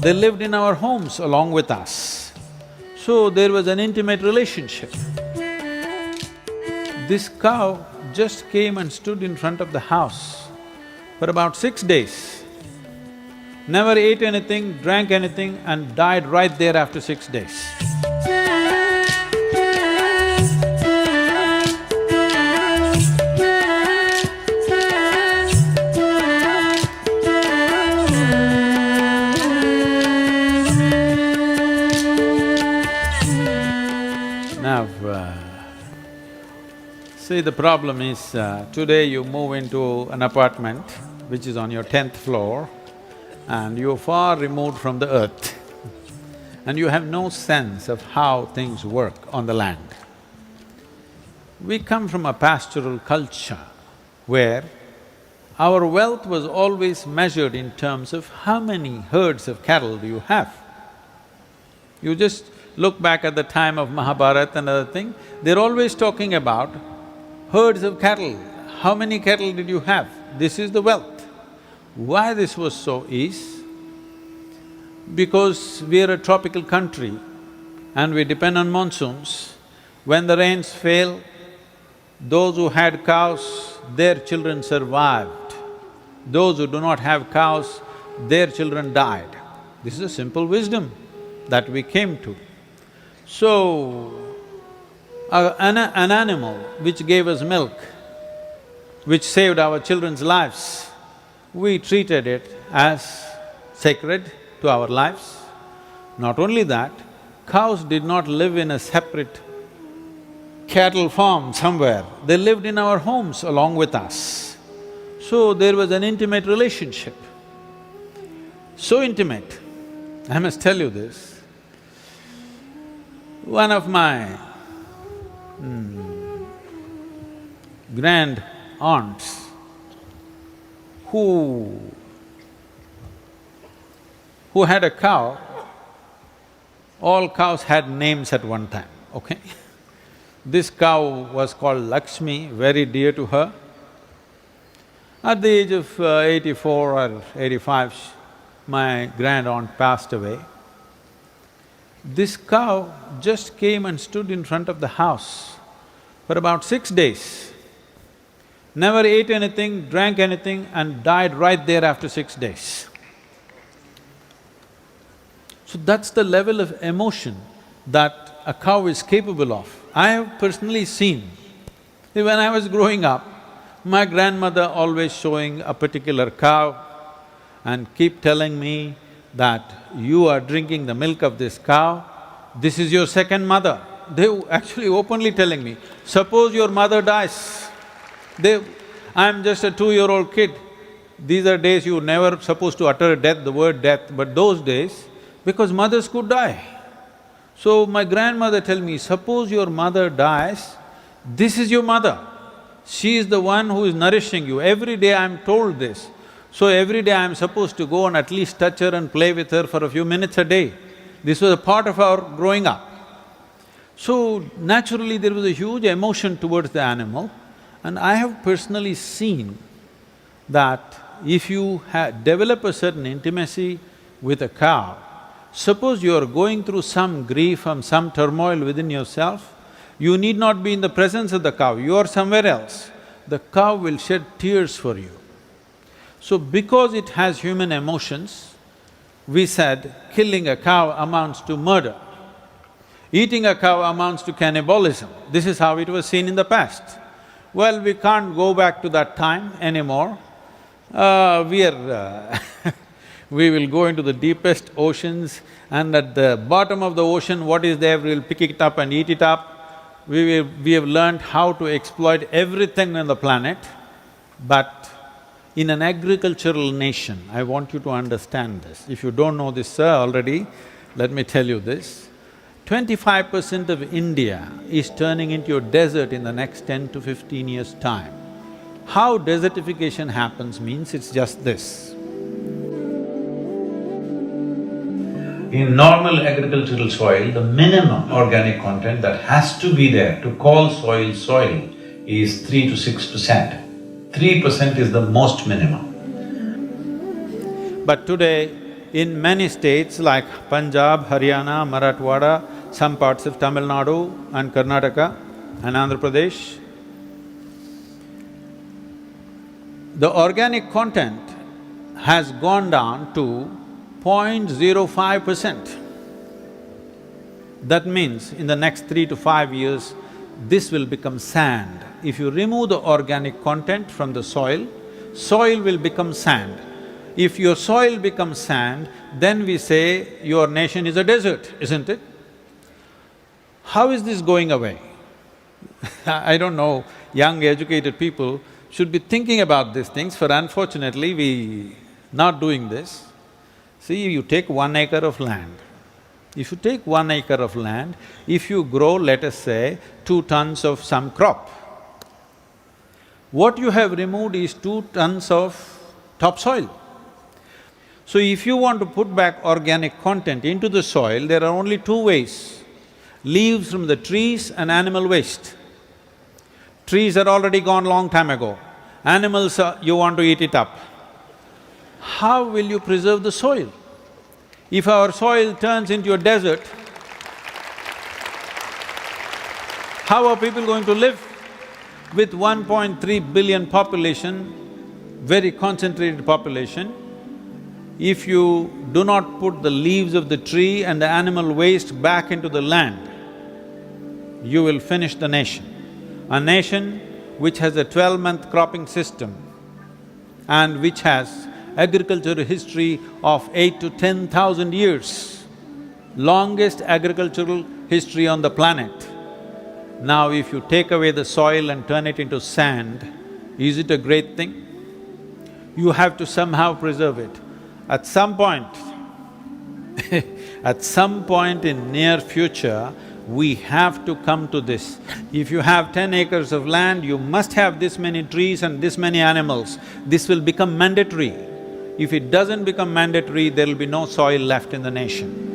They lived in our homes along with us. So there was an intimate relationship. This cow just came and stood in front of the house for about 6 days. Never ate anything, drank anything and died right there after 6 days. Now, see, the problem is, today you move into an apartment which is on your 10th floor and you're far removed from the earth and you have no sense of how things work on the land. We come from a pastoral culture where our wealth was always measured in terms of how many herds of cattle do you have. You just look back at the time of Mahabharata and other thing, they're always talking about herds of cattle. How many cattle did you have? This is the wealth. Why this was so is because we are a tropical country and we depend on monsoons. When the rains fail, those who had cows, their children survived. Those who do not have cows, their children died. This is a simple wisdom that we came to. So, an animal which gave us milk, which saved our children's lives, we treated it as sacred to our lives. Not only that, cows did not live in a separate cattle farm somewhere, they lived in our homes along with us. So there was an intimate relationship. So intimate, I must tell you this. One of my grand aunts who had a cow, all cows had names at one time, okay? This cow was called Lakshmi, very dear to her. At the age of 84 or 85, my grand aunt passed away. This cow just came and stood in front of the house for about 6 days. Never ate anything, drank anything and died right there after 6 days. So that's the level of emotion that a cow is capable of. I have personally seen, when I was growing up, my grandmother always showing a particular cow and keep telling me that you are drinking the milk of this cow, this is your second mother. They were actually openly telling me, suppose your mother dies. I'm just a 2-year-old kid. These are days you were never supposed to utter death, the word death, but those days, because mothers could die. So my grandmother tell me, suppose your mother dies, this is your mother. She is the one who is nourishing you. Every day I'm told this. So every day I'm supposed to go and at least touch her and play with her for a few minutes a day. This was a part of our growing up. So naturally there was a huge emotion towards the animal and I have personally seen that if you develop a certain intimacy with a cow, suppose you are going through some grief and some turmoil within yourself, you need not be in the presence of the cow, you are somewhere else. The cow will shed tears for you. So because it has human emotions, we said killing a cow amounts to murder. Eating a cow amounts to cannibalism. This is how it was seen in the past. Well, we can't go back to that time anymore. We will go into the deepest oceans and at the bottom of the ocean, what is there, we'll pick it up and eat it up. We have learned how to exploit everything on the planet, but in an agricultural nation, I want you to understand this. If you don't know this, sir, already, let me tell you this. 25% of India is turning into a desert in the next 10 to 15 years' time. How desertification happens means it's just this. In normal agricultural soil, the minimum organic content that has to be there to call soil soil is 3 to 6%. 3% is the most minimum. But today, in many states like Punjab, Haryana, Marathwada, some parts of Tamil Nadu and Karnataka and Andhra Pradesh, the organic content has gone down to 0.05%. That means in the next 3 to 5 years, this will become sand. If you remove the organic content from the soil, soil will become sand. If your soil becomes sand, then we say your nation is a desert, isn't it? How is this going away? I don't know, young educated people should be thinking about these things, for unfortunately we not doing this. See, you take 1 acre of land. If you take 1 acre of land, if you grow, let us say, 2 tons of some crop, what you have removed is 2 tons of topsoil. So if you want to put back organic content into the soil, there are only 2 ways: leaves from the trees and animal waste. Trees are already gone long time ago, animals you want to eat it up. How will you preserve the soil? If our soil turns into a desert, how are people going to live? With 1.3 billion population, very concentrated population, if you do not put the leaves of the tree and the animal waste back into the land, you will finish the nation. A nation which has a 12-month cropping system and which has agricultural history of 8 to 10,000 years, longest agricultural history on the planet. Now if you take away the soil and turn it into sand, is it a great thing? You have to somehow preserve it. At some point at some point in near future, we have to come to this. If you have 10 acres of land, you must have this many trees and this many animals. This will become mandatory. If it doesn't become mandatory, there will be no soil left in the nation.